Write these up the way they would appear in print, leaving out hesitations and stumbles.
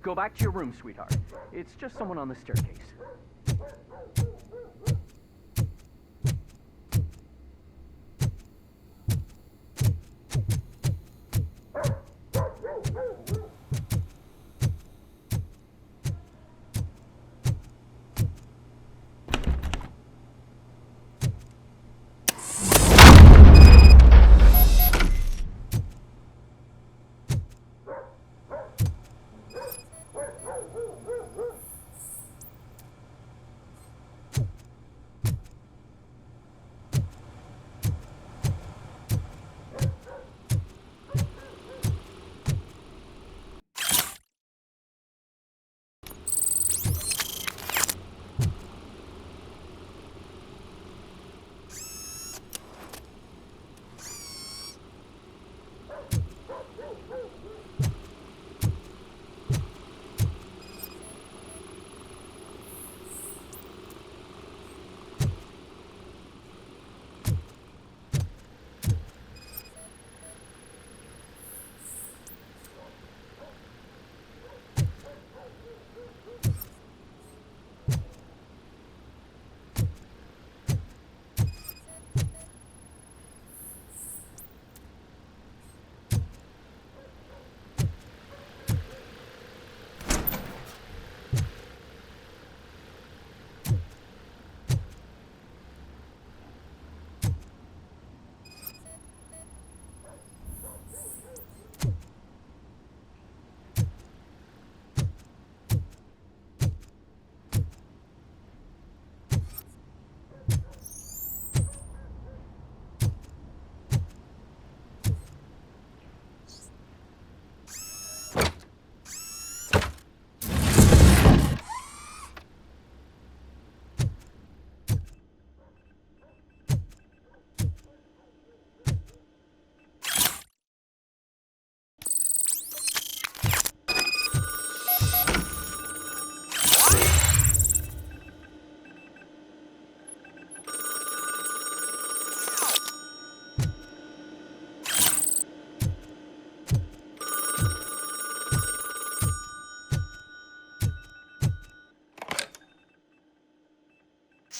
Go back to your room, sweetheart. It's just someone on the staircase.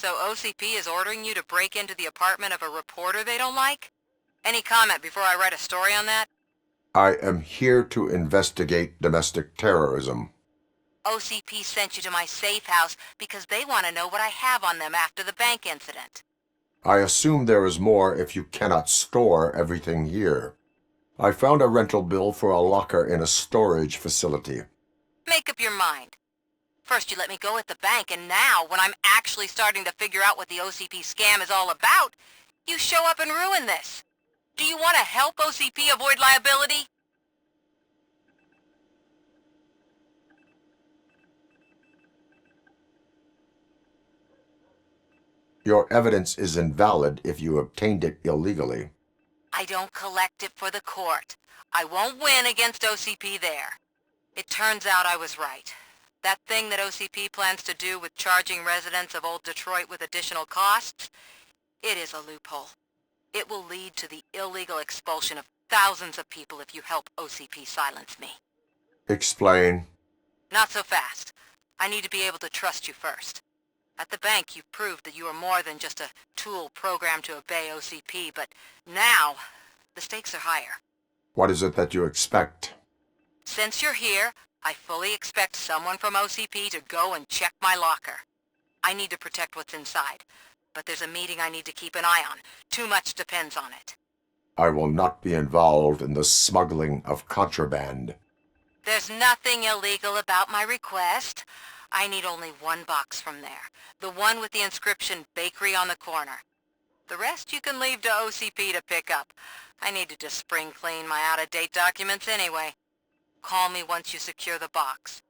So OCP is ordering you to break into the apartment of a reporter they don't like? Any comment before I write a story on that? I am here to investigate domestic terrorism. OCP sent you to my safe house because they want to know what I have on them after the bank incident. I assume there is more if you cannot store everything here. I found a rental bill for a locker in a storage facility. Make up your mind. First you let me go at the bank, and now, when I'm actually starting to figure out what the OCP scam is all about, you show up and ruin this. Do you want to help OCP avoid liability? Your evidence is invalid if you obtained it illegally. I don't collect it for the court. I won't win against OCP there. It turns out I was right. That thing that OCP plans to do with charging residents of Old Detroit with additional costs, it is a loophole. It will lead to the illegal expulsion of thousands of people if you help OCP silence me. Explain. Not so fast. I need to be able to trust you first. At the bank, you've proved that you are more than just a tool programmed to obey OCP, but now, the stakes are higher. What is it that you expect? Since you're here, I fully expect someone from OCP to go and check my locker. I need to protect what's inside, but there's a meeting I need to keep an eye on. Too much depends on it. I will not be involved in the smuggling of contraband. There's nothing illegal about my request. I need only one box from there. The one with the inscription Bakery on the corner. The rest you can leave to OCP to pick up. I need to just spring clean my out-of-date documents anyway. Call me once you secure the box.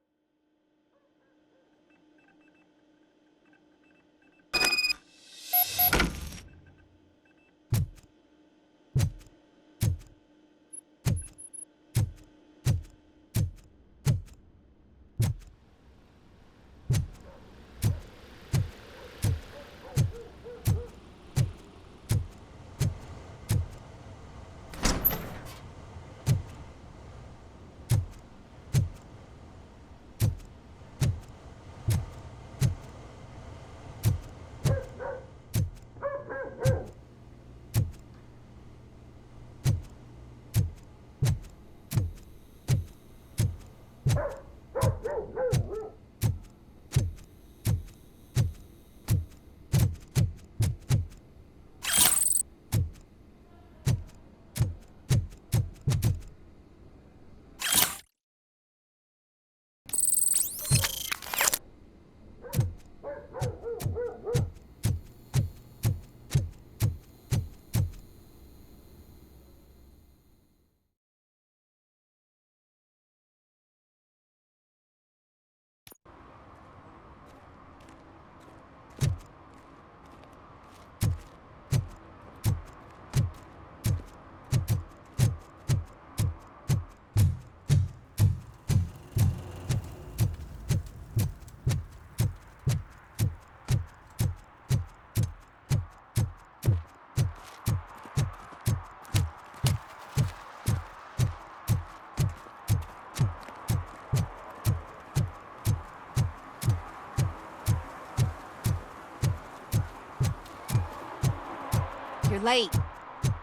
late.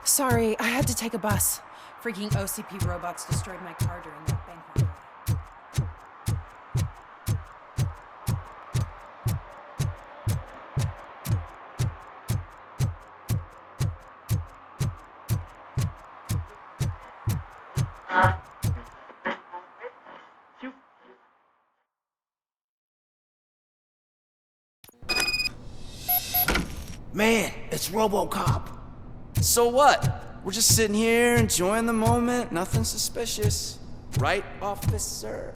Sorry, I had to take a bus. Freaking OCP robots destroyed my car during that bank robbery. Man, it's Robocop. So what? We're just sitting here enjoying the moment, nothing suspicious. Right, officer?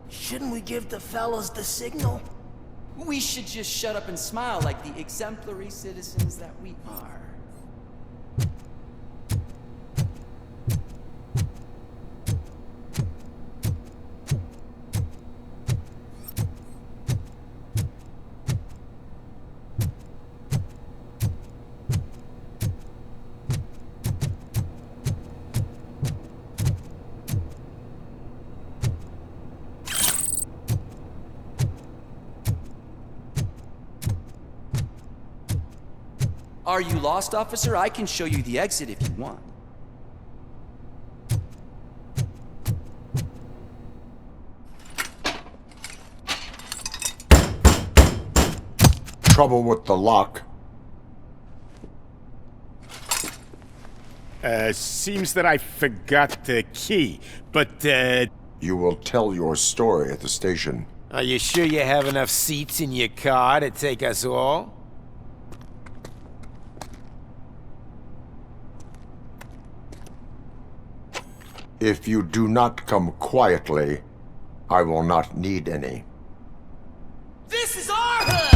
Shouldn't we give the fellas the signal? We should just shut up and smile like the exemplary citizens that we are. Are you lost, officer? I can show you the exit if you want. Trouble with the lock. Seems that I forgot the key, but, You will tell your story at the station. Are you sure you have enough seats in your car to take us all? If you do not come quietly, I will not need any. This is our hood!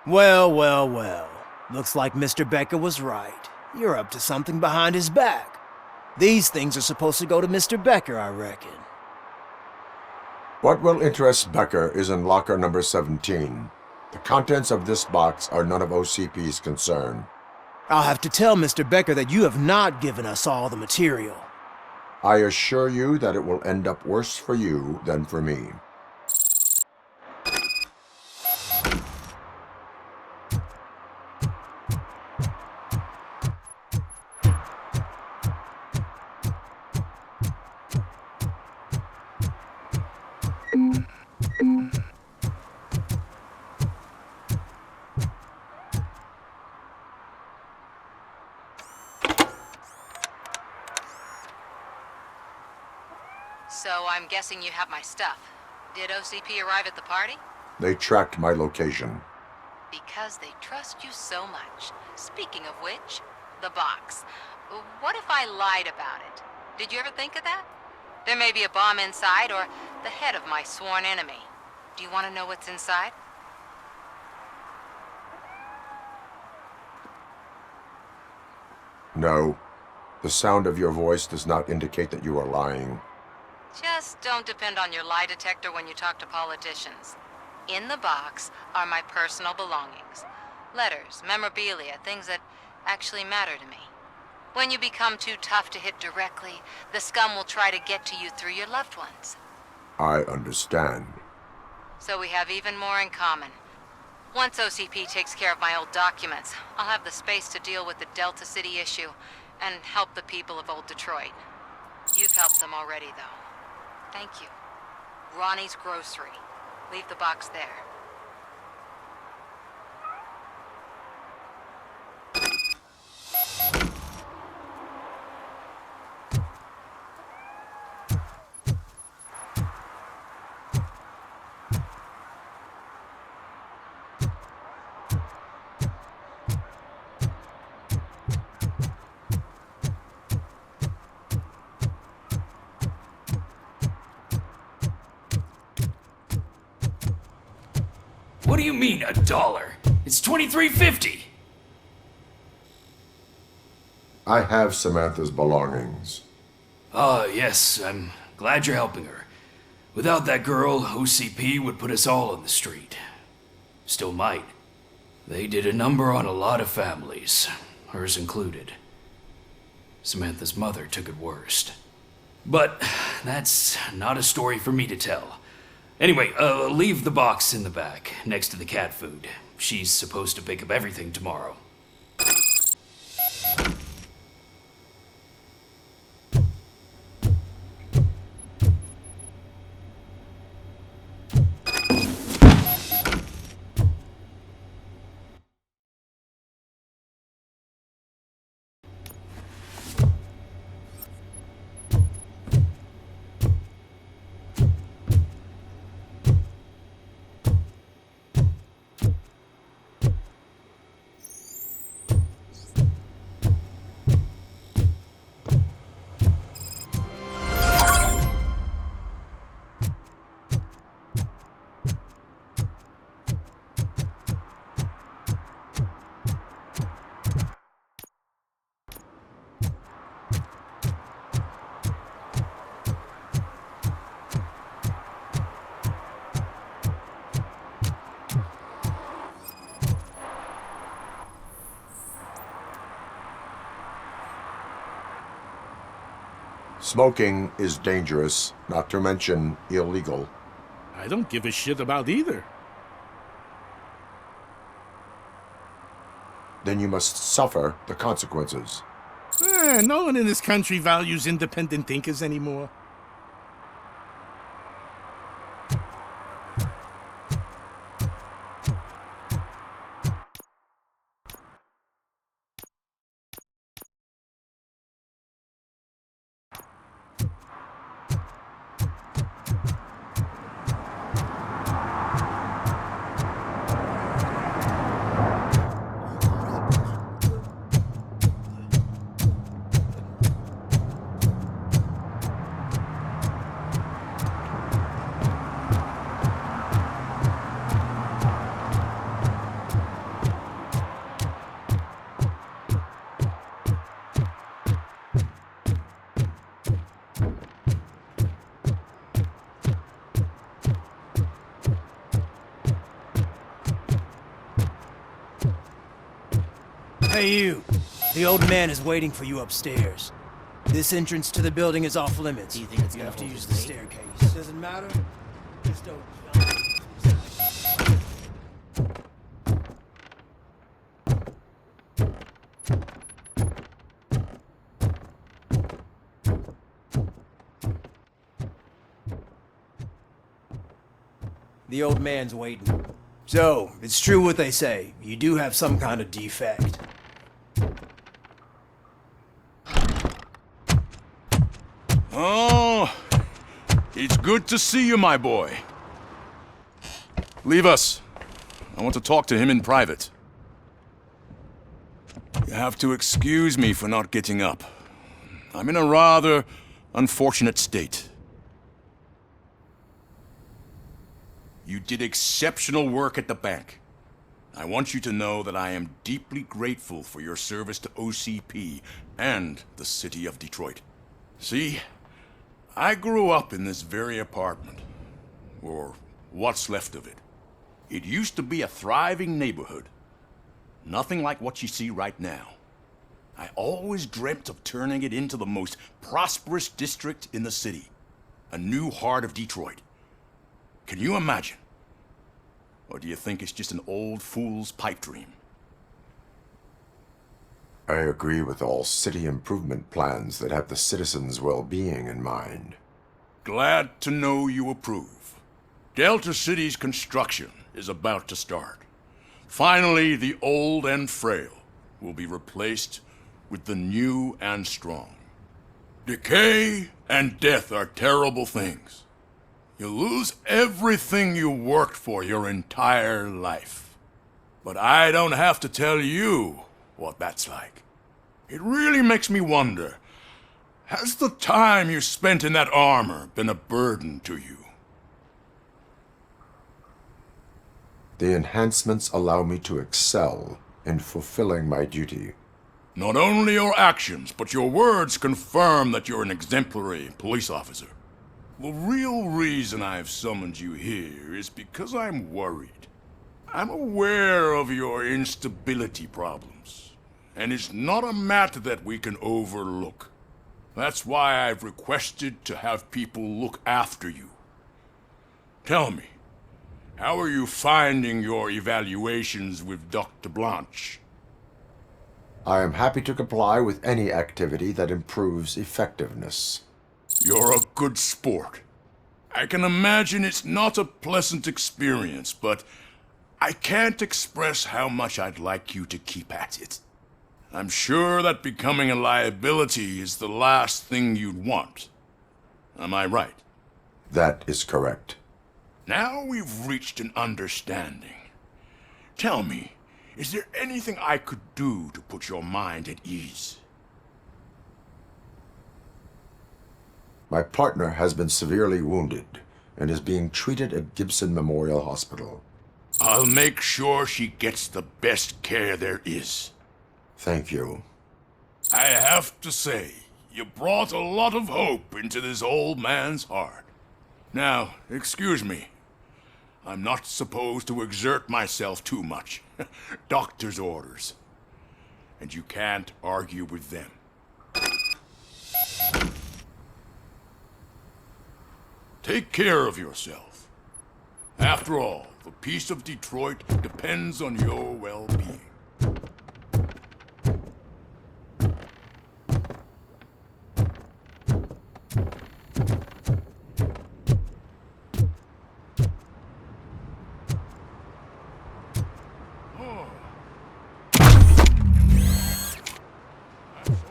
Well, well, well. Looks like Mr. Becker was right. You're up to something behind his back. These things are supposed to go to Mr. Becker, I reckon. What will interest Becker is in locker number 17. The contents of this box are none of OCP's concern. I'll have to tell Mr. Becker that you have not given us all the material. I assure you that it will end up worse for you than for me. So I'm guessing you have my stuff. Did OCP arrive at the party? They tracked my location. Because they trust you so much. Speaking of which, the box. What if I lied about it? Did you ever think of that? There may be a bomb inside or the head of my sworn enemy. Do you want to know what's inside? No. The sound of your voice does not indicate that you are lying. Just don't depend on your lie detector when you talk to politicians. In the box are my personal belongings. Letters, memorabilia, things that actually matter to me. When you become too tough to hit directly, the scum will try to get to you through your loved ones. I understand. So we have even more in common. Once OCP takes care of my old documents, I'll have the space to deal with the Delta City issue and help the people of Old Detroit. You've helped them already, though. Thank you. Ronnie's Grocery. Leave the box there. What do you mean, $1? It's $23.50. I have Samantha's belongings. Ah, yes, I'm glad you're helping her. Without that girl, OCP would put us all on the street. Still might. They did a number on a lot of families, hers included. Samantha's mother took it worst. But that's not a story for me to tell. Anyway, leave the box in the back, next to the cat food. She's supposed to pick up everything tomorrow. Smoking is dangerous, not to mention illegal. I don't give a shit about either. Then you must suffer the consequences. No one in this country values independent thinkers anymore. Hey, you. The old man is waiting for you upstairs. This entrance to the building is off limits. Do you think it's You gonna have to hold use his the weight? staircase. Doesn't matter. Just don't jump. The old man's waiting. So, it's true what they say. You do have some kind of defect. Oh, it's good to see you, my boy. Leave us. I want to talk to him in private. You have to excuse me for not getting up. I'm in a rather unfortunate state. You did exceptional work at the bank. I want you to know that I am deeply grateful for your service to OCP and the city of Detroit. See, I grew up in this very apartment, or what's left of it. It used to be a thriving neighborhood. Nothing like what you see right now. I always dreamt of turning it into the most prosperous district in the city. A new heart of Detroit. Can you imagine? Or do you think it's just an old fool's pipe dream? I agree with all city improvement plans that have the citizens' well-being in mind. Glad to know you approve. Delta City's construction is about to start. Finally, the old and frail will be replaced with the new and strong. Decay and death are terrible things. You lose everything you worked for your entire life. But I don't have to tell you what that's like. It really makes me wonder, has the time you spent in that armor been a burden to you? The enhancements allow me to excel in fulfilling my duty. Not only your actions, but your words confirm that you're an exemplary police officer. The real reason I've summoned you here is because I'm worried. I'm aware of your instability problems, and it's not a matter that we can overlook. That's why I've requested to have people look after you. Tell me, how are you finding your evaluations with Dr. Blanche? I am happy to comply with any activity that improves effectiveness. You're a good sport. I can imagine it's not a pleasant experience, but I can't express how much I'd like you to keep at it. I'm sure that becoming a liability is the last thing you'd want. Am I right? That is correct. Now we've reached an understanding. Tell me, is there anything I could do to put your mind at ease? My partner has been severely wounded and is being treated at Gibson Memorial Hospital. I'll make sure she gets the best care there is. Thank you. I have to say, you brought a lot of hope into this old man's heart. Now, excuse me. I'm not supposed to exert myself too much. Doctor's orders. And you can't argue with them. Take care of yourself. After all, the peace of Detroit depends on your well-being.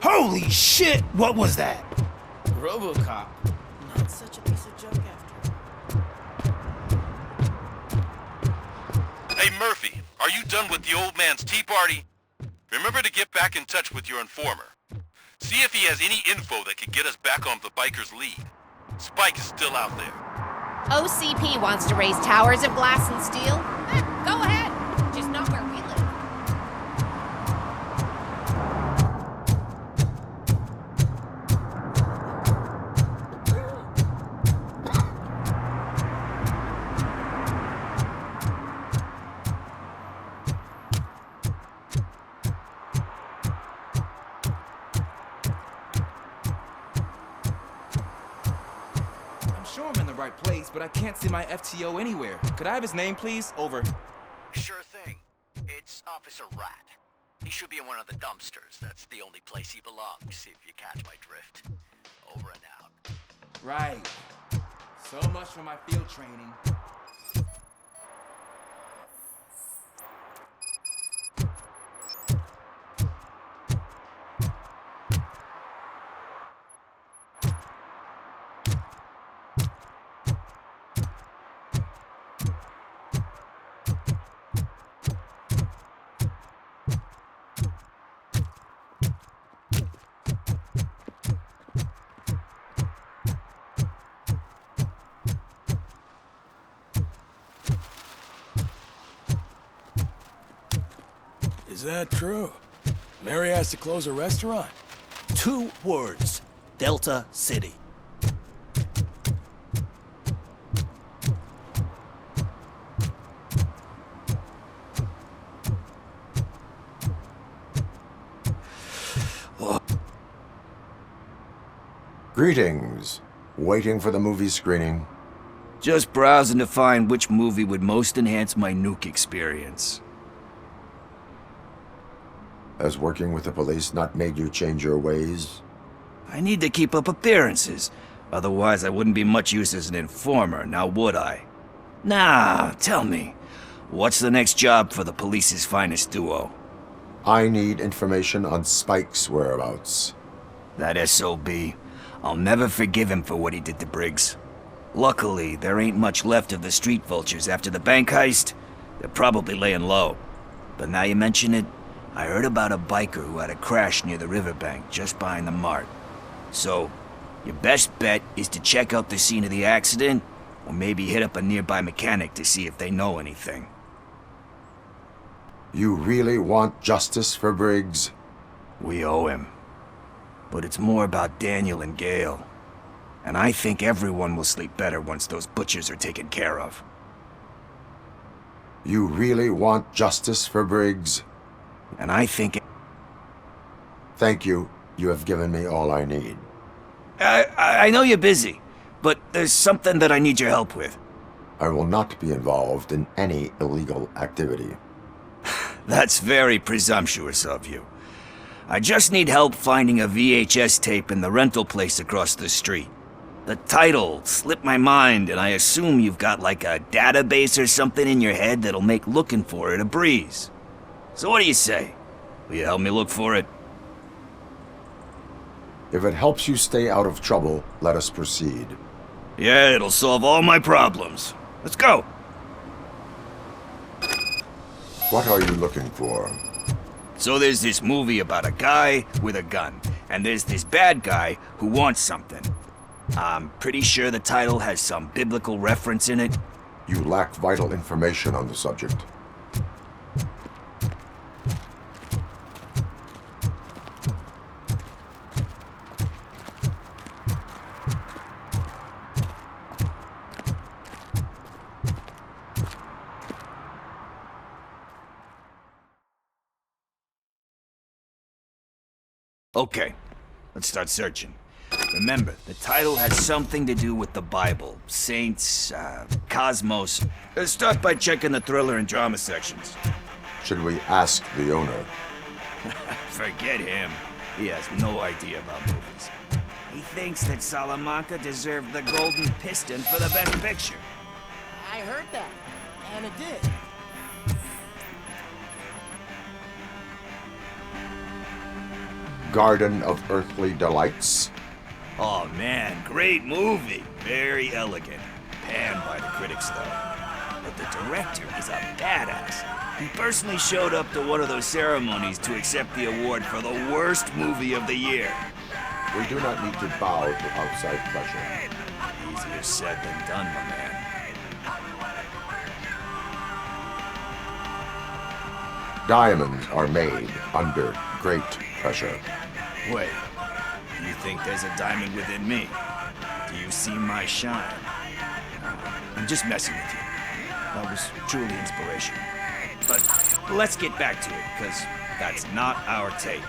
Holy shit! What was that? Robocop. Not such a piece of junk after all. Hey Murphy, are you done with the old man's tea party? Remember to get back in touch with your informer. See if he has any info that could get us back on the biker's lead. Spike is still out there. OCP wants to raise towers of glass and steel? Go ahead. Just not where we live. right place, but I can't see my FTO anywhere. Could I have his name, please? Over. Sure thing. It's Officer Rat. He should be in one of the dumpsters. That's the only place he belongs, if you catch my drift. Over and out. Right. So much for my field training. Is that true? Mary has to close a restaurant? 2 words. Delta City. Greetings. Waiting for the movie screening. Just browsing to find which movie would most enhance my nuke experience. Has working with the police not made you change your ways? I need to keep up appearances. Otherwise, I wouldn't be much use as an informer, now would I? Nah, tell me. What's the next job for the police's finest duo? I need information on Spike's whereabouts. That SOB. I'll never forgive him for what he did to Briggs. Luckily, there ain't much left of the street vultures after the bank heist. They're probably laying low. But now you mention it, I heard about a biker who had a crash near the riverbank just behind the mart. So, your best bet is to check out the scene of the accident, or maybe hit up a nearby mechanic to see if they know anything. You really want justice for Briggs? We owe him. But it's more about Daniel and Gale. And I think everyone will sleep better once those butchers are taken care of. You really want justice for Briggs? And I think... Thank you. You have given me all I need. I know you're busy, but there's something that I need your help with. I will not be involved in any illegal activity. That's very presumptuous of you. I just need help finding a VHS tape in the rental place across the street. The title slipped my mind, and I assume you've got like a database or something in your head that'll make looking for it a breeze. So what do you say? Will you help me look for it? If it helps you stay out of trouble, let us proceed. Yeah, it'll solve all my problems. Let's go! What are you looking for? So there's this movie about a guy with a gun, and there's this bad guy who wants something. I'm pretty sure the title has some biblical reference in it. You lack vital information on the subject. Okay, let's start searching. Remember, the title has something to do with the Bible, saints, cosmos. Start by checking the thriller and drama sections. Should we ask the owner? Forget him. He has no idea about movies. He thinks that Salamanca deserved the Golden Piston for the Best Picture. I heard that, and it did. Garden of Earthly Delights? Oh man, great movie. Very elegant. Panned by the critics though. But the director is a badass. He personally showed up to one of those ceremonies to accept the award for the worst movie of the year. We do not need to bow to outside pressure. Easier said than done, my man. Diamonds are made under great pressure. Wait, you think there's a diamond within me? Do you see my shine? I'm just messing with you. That was truly inspirational. But let's get back to it, because that's not our tape.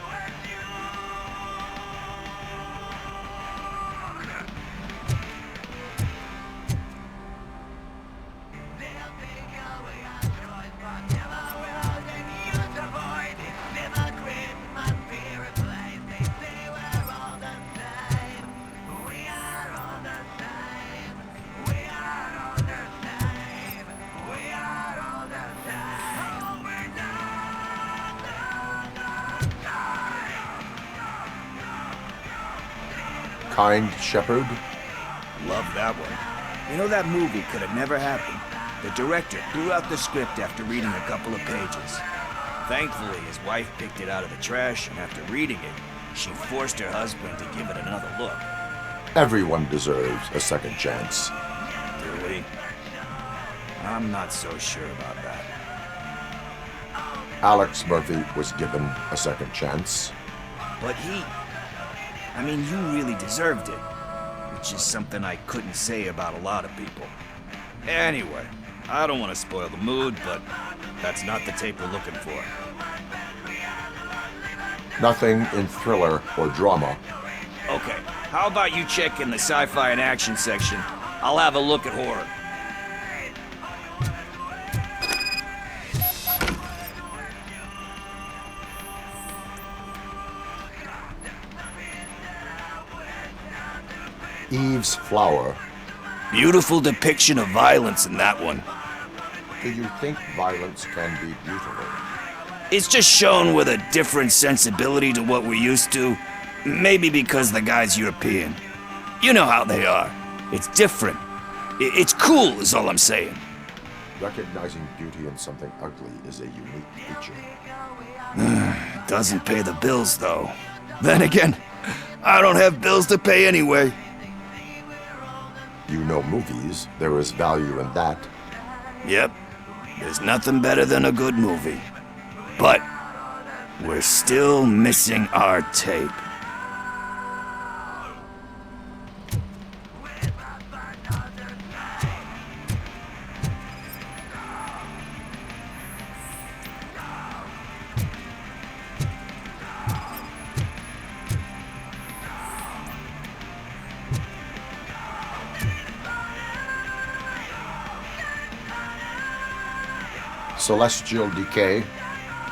kind shepherd? Love that one. You know, that movie could have never happened. The director threw out the script after reading a couple of pages. Thankfully, his wife picked it out of the trash, and after reading it, she forced her husband to give it another look. Everyone deserves a second chance. Do we? I'm not so sure about that. Alex Murphy was given a second chance. But I mean, you really deserved it. Which is something I couldn't say about a lot of people. Anyway, I don't want to spoil the mood, but that's not the tape we're looking for. Nothing in thriller or drama. Okay, how about you check in the sci-fi and action section? I'll have a look at horror. Eve's Flower. Beautiful depiction of violence in that one. Do you think violence can be beautiful? It's just shown with a different sensibility to what we're used to. Maybe because the guy's European. You know how they are. It's different. It's cool is all I'm saying. Recognizing beauty in something ugly is a unique feature. Doesn't pay the bills, though. Then again, I don't have bills to pay anyway. You know movies. There is value in that. Yep. There's nothing better than a good movie. But we're still missing our tape. Celestial Decay.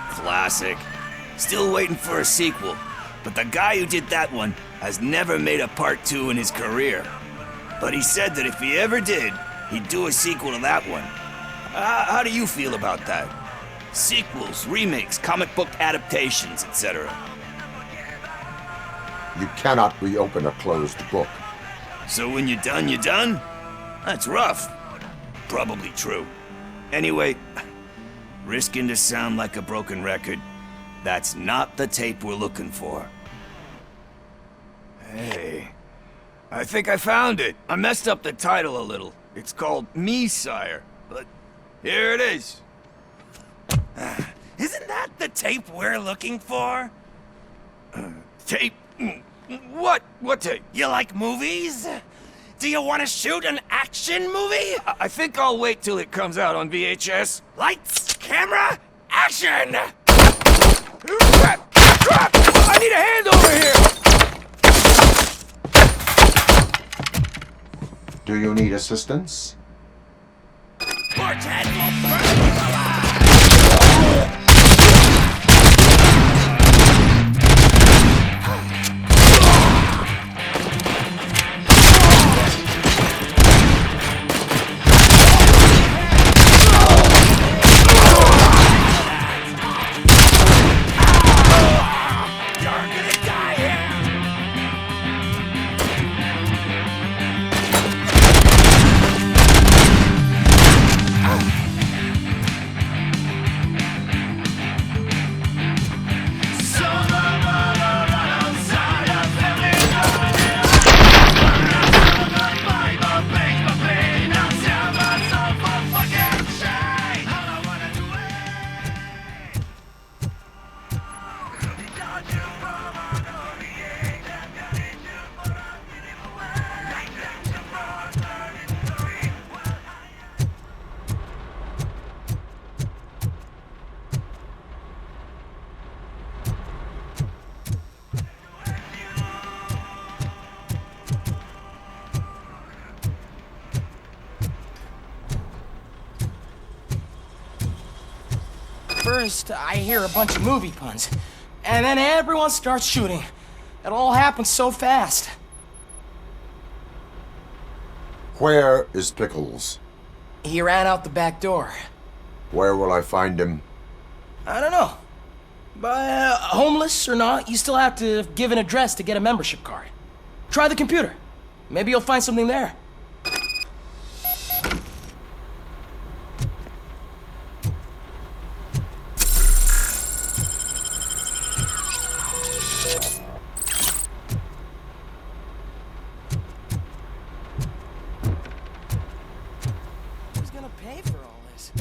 Classic. Still waiting for a sequel, but the guy who did that one has never made a part 2 in his career. But he said that if he ever did, he'd do a sequel to that one. How do you feel about that? Sequels, remakes, comic book adaptations, etc. You cannot reopen a closed book. So when you're done, you're done? That's rough. Probably true. Anyway, risking to sound like a broken record, that's not the tape we're looking for. Hey, I think I found it. I messed up the title a little. It's called Me, Sire, but here it is. Isn't that the tape we're looking for? Tape? What? What tape? You like movies? Do you want to shoot an action movie? I think I'll wait till it comes out on VHS. Lights, camera, action! Crap! Crap! I need a hand over here! Do you need assistance? Porthead will burn you alive! First, I hear a bunch of movie puns, and then everyone starts shooting. It all happens so fast. Where is Pickles? He ran out the back door. Where will I find him? I don't know. But homeless or not, you still have to give an address to get a membership card. Try the computer. Maybe you'll find something there. Who's gonna pay for all this?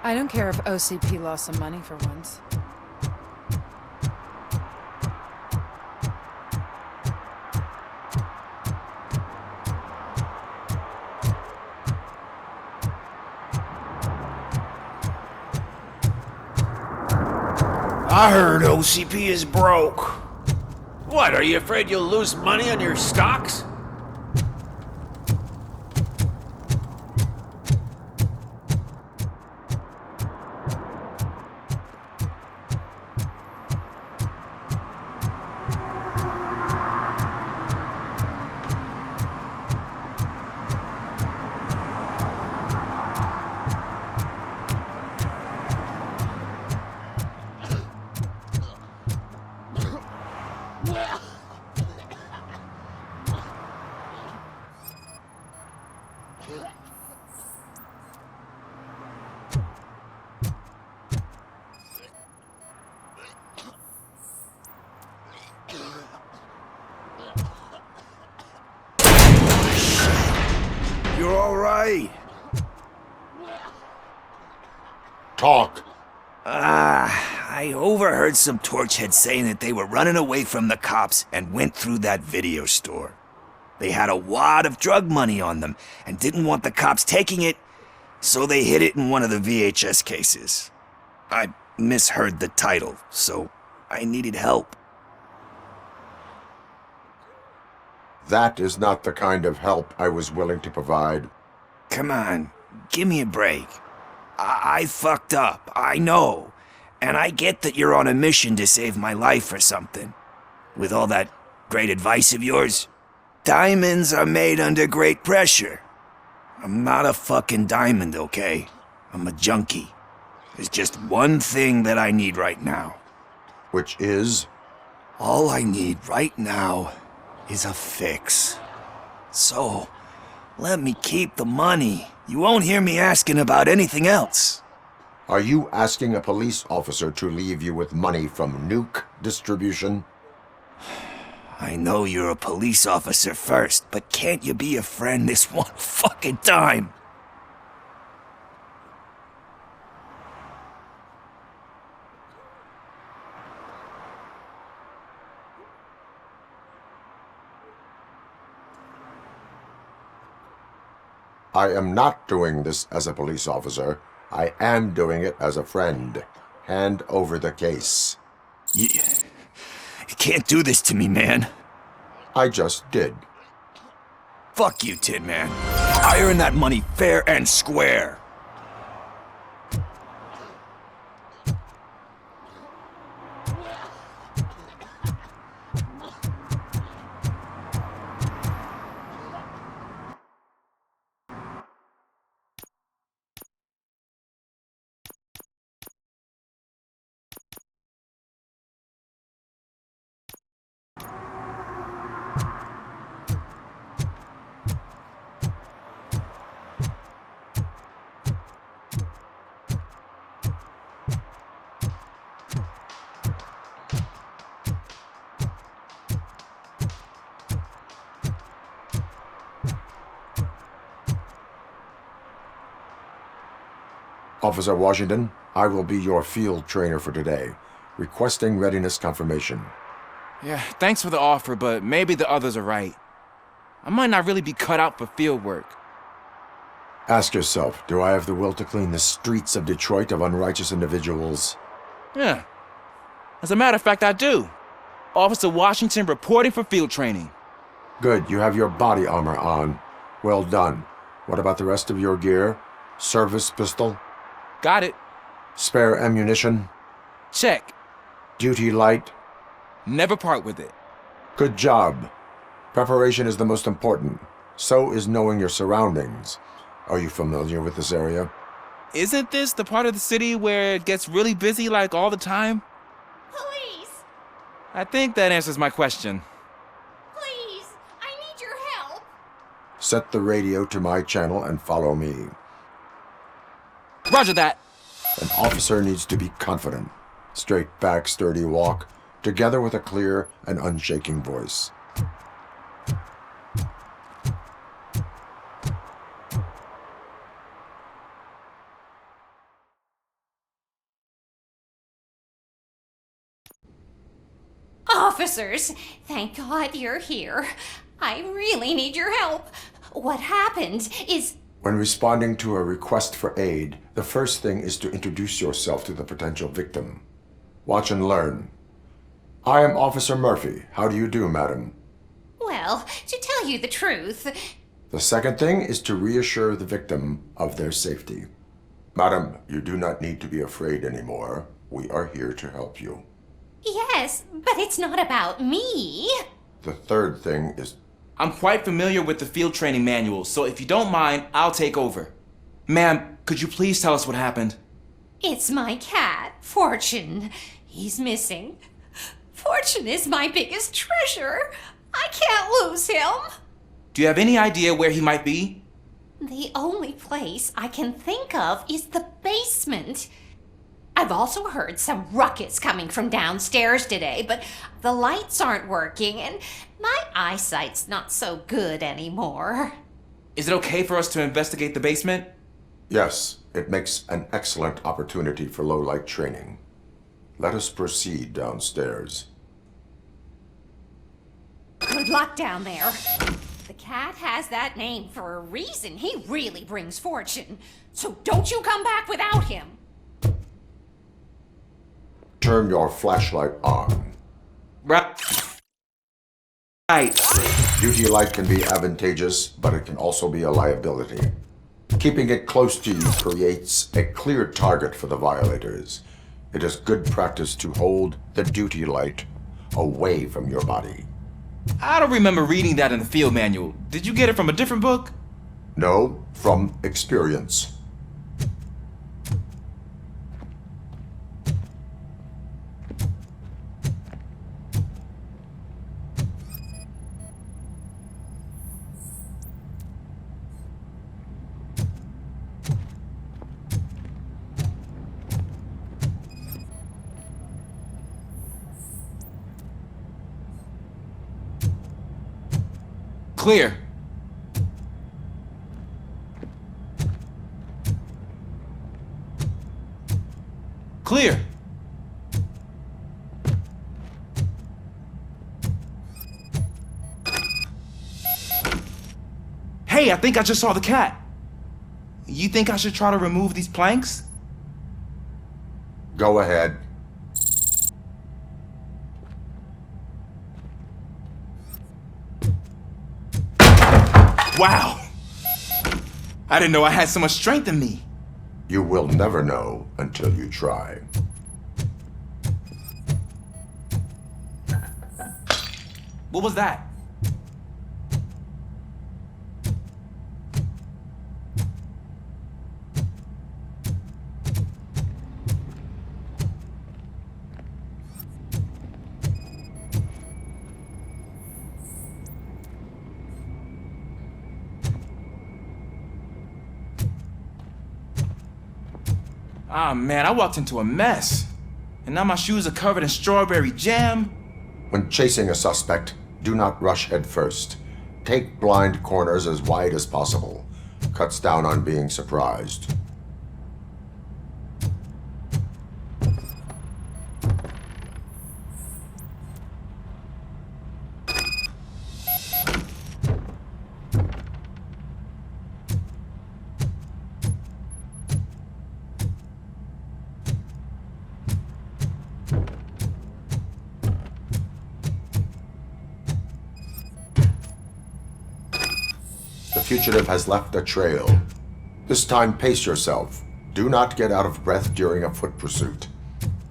I don't care if OCP lost some money for once. I heard OCP is broke. What, are you afraid you'll lose money on your stocks? You're all right. Talk. I overheard some torchheads saying that they were running away from the cops and went through that video store. They had a wad of drug money on them and didn't want the cops taking it, so they hid it in one of the VHS cases. I misheard the title, so I needed help. That is not the kind of help I was willing to provide. Come on, give me a break. I fucked up, I know. And I get that you're on a mission to save my life or something. With all that great advice of yours, diamonds are made under great pressure. I'm not a fucking diamond, okay? I'm a junkie. There's just one thing that I need right now. Which is? All I need right now is a fix. So, let me keep the money. You won't hear me asking about anything else. Are you asking a police officer to leave you with money from nuke distribution? I know you're a police officer first, but can't you be a friend this one fucking time? I am not doing this as a police officer. I am doing it as a friend. Hand over the case. You can't do this to me, man. I just did. Fuck you, Tin Man. I earned that money fair and square. Officer Washington, I will be your field trainer for today. Requesting readiness confirmation. Yeah, thanks for the offer, but maybe the others are right. I might not really be cut out for field work. Ask yourself, do I have the will to clean the streets of Detroit of unrighteous individuals? Yeah. As a matter of fact, I do. Officer Washington reporting for field training. Good, you have your body armor on. Well done. What about the rest of your gear? Service pistol? Got it. Spare ammunition? Check. Duty light? Never part with it. Good job. Preparation is the most important. So is knowing your surroundings. Are you familiar with this area? Isn't this the part of the city where it gets really busy like all the time? Police! I think that answers my question. Please! I need your help! Set the radio to my channel and follow me. Roger that! An officer needs to be confident. Straight back, sturdy walk, together with a clear and unshaking voice. Officers, thank God you're here. I really need your help. What happened is... When responding to a request for aid, the first thing is to introduce yourself to the potential victim. Watch and learn. I am Officer Murphy. How do you do, madam? Well, to tell you the truth... The second thing is to reassure the victim of their safety. Madam, you do not need to be afraid anymore. We are here to help you. Yes, but it's not about me. The third thing is... I'm quite familiar with the field training manual, so if you don't mind, I'll take over. Ma'am, could you please tell us what happened? It's my cat, Fortune. He's missing. Fortune is my biggest treasure. I can't lose him. Do you have any idea where he might be? The only place I can think of is the basement. I've also heard some ruckus coming from downstairs today, but the lights aren't working and my eyesight's not so good anymore. Is it okay for us to investigate the basement? Yes, it makes an excellent opportunity for low-light training. Let us proceed downstairs. Good luck down there. The cat has that name for a reason. He really brings fortune. So don't you come back without him. Turn your flashlight on. Right. Duty light can be advantageous, but it can also be a liability. Keeping it close to you creates a clear target for the violators. It is good practice to hold the duty light away from your body. I don't remember reading that in the field manual. Did you get it from a different book? No, from experience. Clear. Clear. Hey, I think I just saw the cat. You think I should try to remove these planks? Go ahead. Wow! I didn't know I had so much strength in me. You will never know until you try. What was that? Ah, man, I walked into a mess. And now my shoes are covered in strawberry jam. When chasing a suspect, do not rush head first. Take blind corners as wide as possible. Cuts down on being surprised. fugitive has left a trail. This time, pace yourself. Do not get out of breath during a foot pursuit.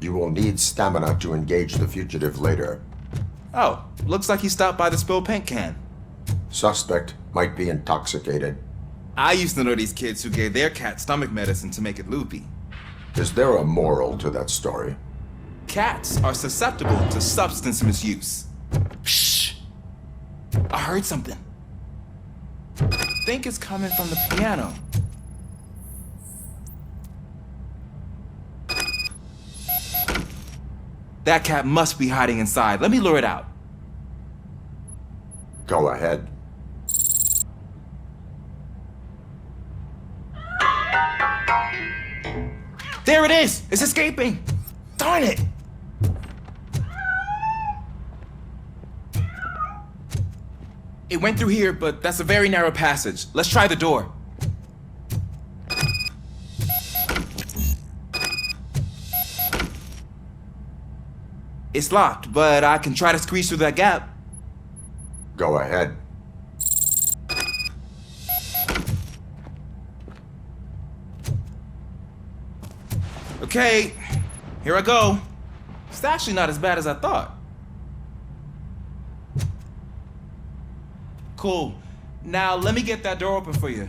You will need stamina to engage the fugitive later. Oh, looks like he stopped by the spilled paint can. Suspect might be intoxicated. I used to know these kids who gave their cat stomach medicine to make it loopy. Is there a moral to that story? Cats are susceptible to substance misuse. Shh! I heard something. I think it's coming from the piano. That cat must be hiding inside. Let me lure it out. Go ahead. There it is! It's escaping! Darn it! It went through here, but that's a very narrow passage. Let's try the door. It's locked, but I can try to squeeze through that gap. Go ahead. Okay, here I go. It's actually not as bad as I thought. Cool. Now let me get that door open for you.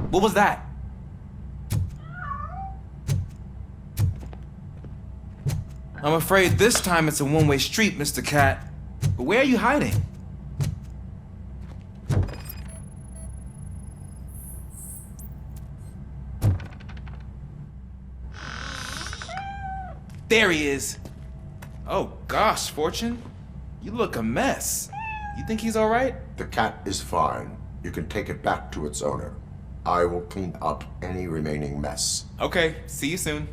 What was that? I'm afraid this time it's a one-way street, Mr. Cat. But where are you hiding? There he is. Oh gosh, Fortune. You look a mess. You think he's all right? The cat is fine. You can take it back to its owner. I will clean up any remaining mess. Okay, see you soon.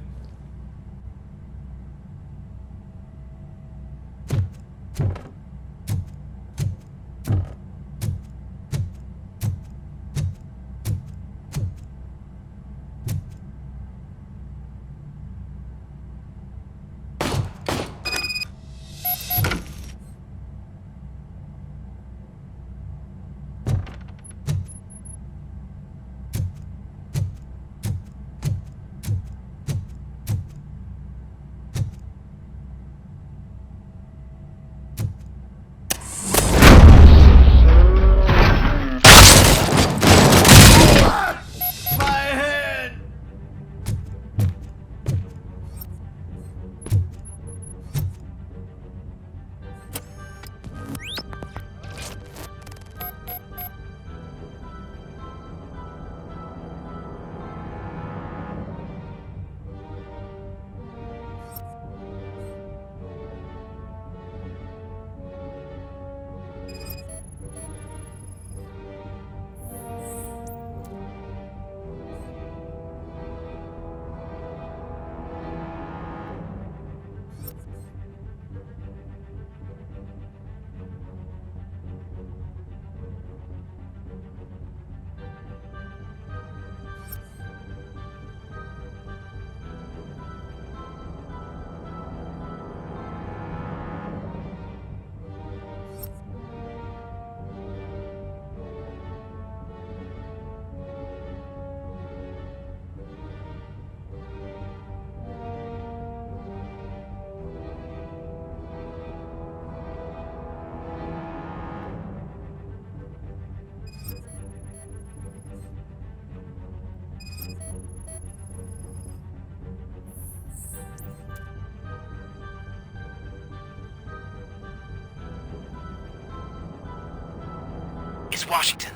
It's Washington.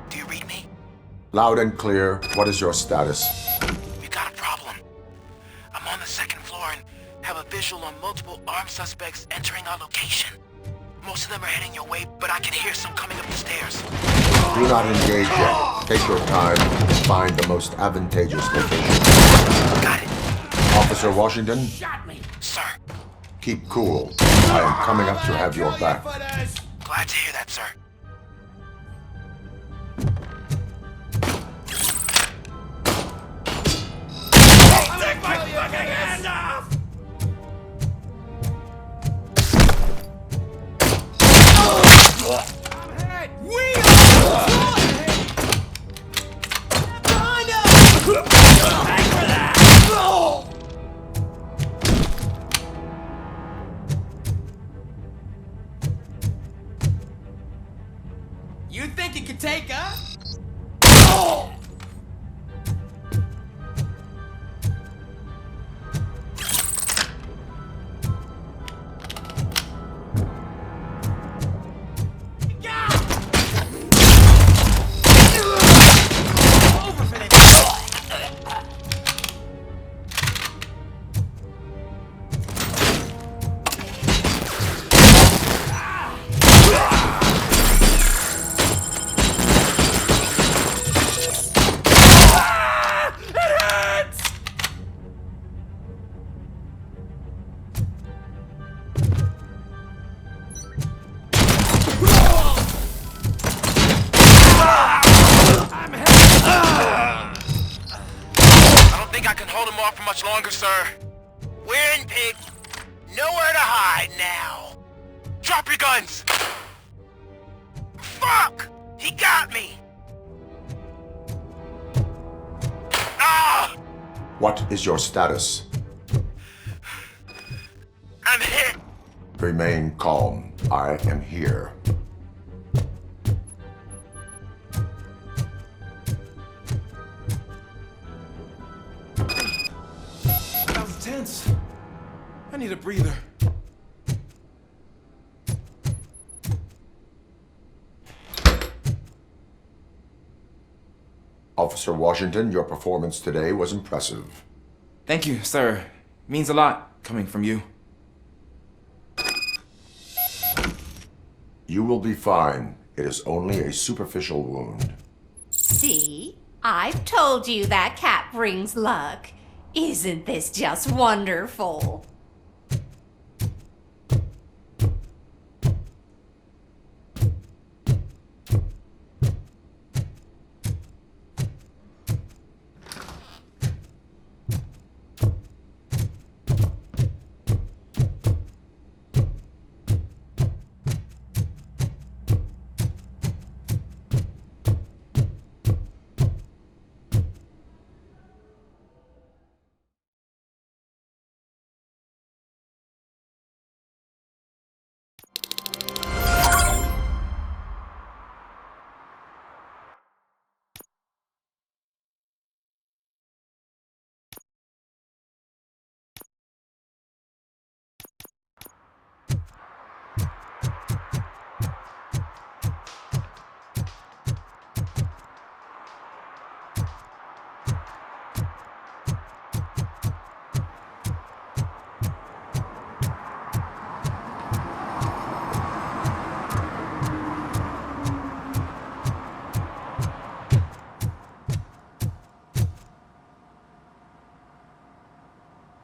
Do you read me? Loud and clear. What is your status? We got a problem. I'm on the second floor and have a visual on multiple armed suspects entering our location. Most of them are heading your way, but I can hear some coming up the stairs. Do not engage yet. Take your time and find the most advantageous location. Got it. Officer Washington, Sir, keep cool. I am coming up to have your back. glad to hear that, sir. Take my fucking hand off! You think you could take us? For much longer, sir. We're in, pig. Nowhere to hide now. Drop your guns! Fuck! He got me! Ah! What is your status? I'm hit! Remain calm. I am here. That was tense. I need a breather. Officer Washington, your performance today was impressive. Thank you, sir. Means a lot coming from you. You will be fine. It is only a superficial wound. See? I've told you that cat brings luck. Isn't this just wonderful?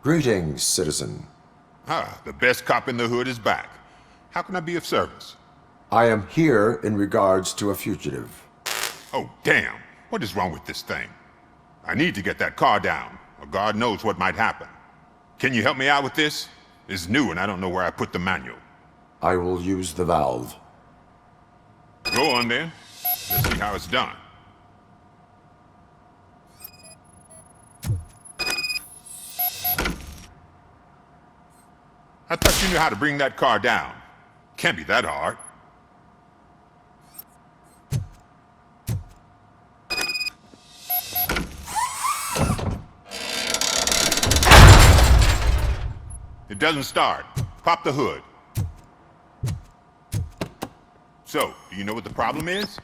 Greetings, citizen. Ah, the best cop in the hood is back. How can I be of service? I am here in regards to a fugitive. Oh, damn. What is wrong with this thing? I need to get that car down, or God knows what might happen. Can you help me out with this? It's new and I don't know where I put the manual. I will use the valve. Go on then. Let's see how it's done. I thought you knew how to bring that car down. Can't be that hard. It doesn't start. Pop the hood. So, do you know what the problem is?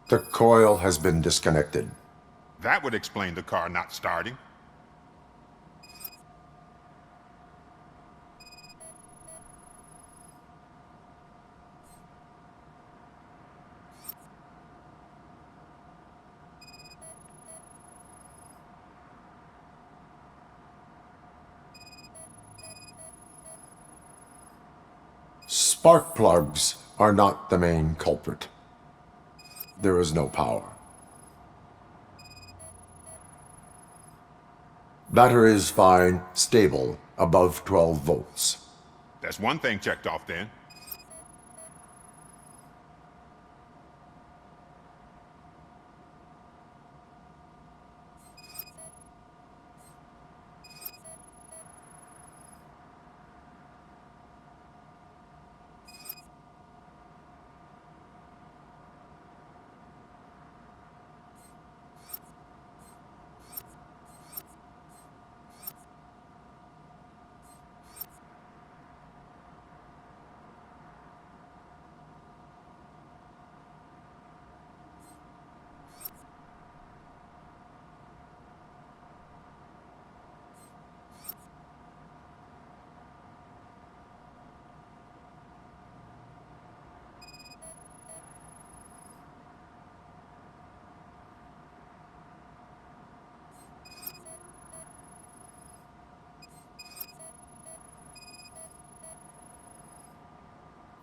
The coil has been disconnected. That would explain the car not starting. Spark plugs are not the main culprit. There is no power. Battery is fine, stable, above 12 volts. That's one thing checked off then.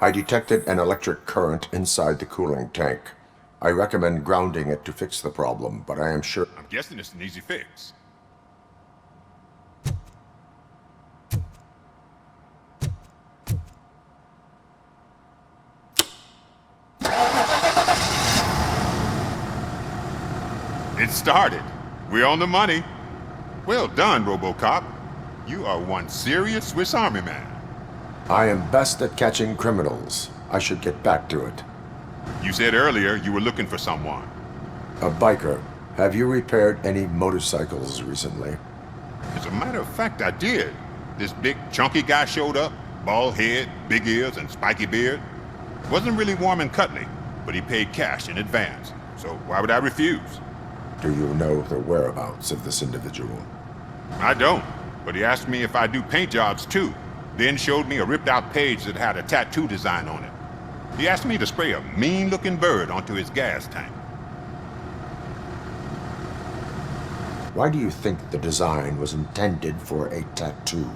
I detected an electric current inside the cooling tank. I recommend grounding it to fix the problem, but I am sure... I'm guessing it's an easy fix. It started. We're on the money. Well done, Robocop. You are one serious Swiss Army man. I am best at catching criminals. I should get back to it. You said earlier you were looking for someone. A biker. Have you repaired any motorcycles recently? As a matter of fact, I did. This big, chunky guy showed up. Bald head, big ears, and spiky beard. Wasn't really warm and cuddly, but he paid cash in advance. So why would I refuse? Do you know the whereabouts of this individual? I don't, but he asked me if I do paint jobs too. Then showed me a ripped-out page that had a tattoo design on it. He asked me to spray a mean-looking bird onto his gas tank. Why do you think the design was intended for a tattoo?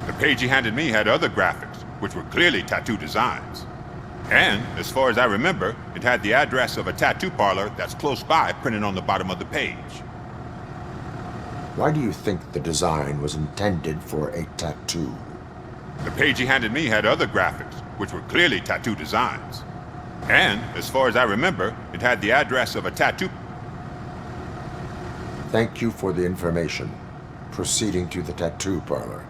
The page he handed me had other graphics, which were clearly tattoo designs. And, as far as I remember, it had the address of a tattoo parlor that's close by printed on the bottom of the page. Why do you think the design was intended for a tattoo? The page he handed me had other graphics, which were clearly tattoo designs. And, as far as I remember, it had the address of a tattoo... Thank you for the information. Proceeding to the tattoo parlor.